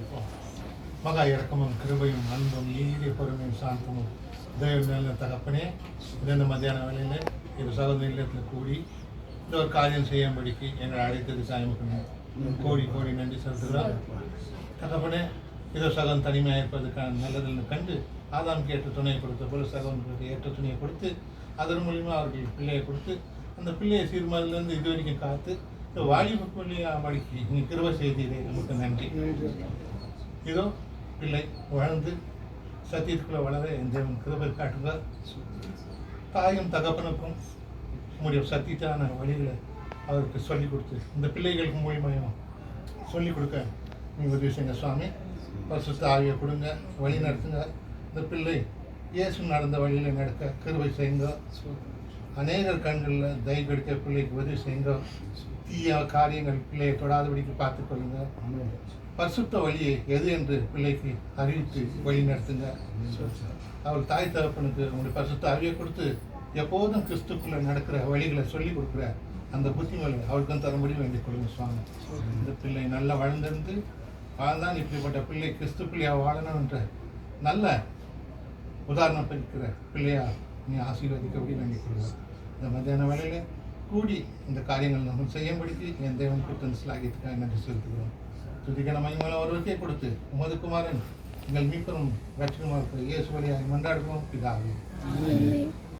ஜெபம். மகா இரக்கமும் கிருபையும் அன்பும் நீடிய பொறுமையும் சாந்தமும் தெய்வ நல்ல தகப்பனே, இந்த மத்தியான வேலையில் இரு சகோதர இல்லத்தில் கூடி இந்த ஒரு காரியம் செய்யும்படிக்கு எங்களை அழைத்தது சாயமுக்கு கோடி கோடி நன்றி செலுத்துகிறோம். தகப்பனே, இதோ சகோதரன் தனிமையாக இருப்பதற்கான நல்லதில்னு கண்டு ஆதாமுக்கு ஏற்ற துணையை கொடுத்த போல சகோதரனுக்கு ஏற்ற துணையை கொடுத்து அதன் மூலிமா அவர்களுக்கு பிள்ளையை கொடுத்து அந்த பிள்ளையை சீர்மதிலிருந்து இது வரைக்கும் காத்து இந்த வாலிப பிள்ளையை மடிக்கு நீ கிருபை செய்தீரே, நமக்கு நன்றி. இதோ பிள்ளை வாழ்ந்து சத்தியத்துக்குள்ள வளர என் தேவன் கிருபை காட்டுங்க. தாயும் தகப்பனுக்கும் உங்களுடைய சத்தியத்தான வழிகளை அவருக்கு சொல்லிக் கொடுத்து இந்த பிள்ளைகளுக்கு மூலியமாக சொல்லிக் கொடுக்க நீங்கள் உதவி செய்யுங்க சுவாமி. பரிசுத்த ஆவியை கொடுங்க, வழி நடத்துங்க. இந்த பிள்ளை இயேசு நடந்த வழியில் நடக்க கிருபை செய்யுங்க. அநேகர் கண்களில் தயை கிடைக்க பிள்ளைக்கு உதவி செய்யுங்க. தீய காரியங்கள் பிள்ளையை தொடாதபடிக்கு பார்த்துக்கொள்ளுங்க. பரிசுத்த வழியை எது என்று பிள்ளைக்கு அறிவித்து வழி நடத்துங்க. அவள் தாய் தகப்பனுக்கு உங்களுடைய பரிசுத்த ஆவியை கொடுத்து எப்போதும் கிறிஸ்துக்குள்ள நடக்கிற வழிகளை சொல்லி கொடுக்குற அந்த புத்திமலை அவளுக்கும் தரும்படி வேண்டிக் கொள்ளுங்க சுவாமி. இந்த பிள்ளை நல்லா வளர்ந்திருந்து வாழ்ந்தான் இப்படிப்பட்ட பிள்ளை கிறிஸ்து பிள்ளையா வாழணும் என்ற நல்ல உதாரணம் இருக்கிற பிள்ளையா நீ ஆசீர்வதிக்கபடி வேண்டிக் கொள்ளுங்க. இந்த மத்தியான வேளையில கூடி இந்த காரியங்கள் நம்ம செய்யும்படிக்கு என் தேவன் கொடுத்த சிலாகியத்துக்காக நன்றி செலுத்துகிறோம். துதிக்கண மகிமையில ஒருவருக்கே கொடுத்து உமது குமாரன் எங்கள் மீட்பரும் ரட்சகருமாய் இயேசு வழியாக மன்றாடுகிறோம் பிதாவே.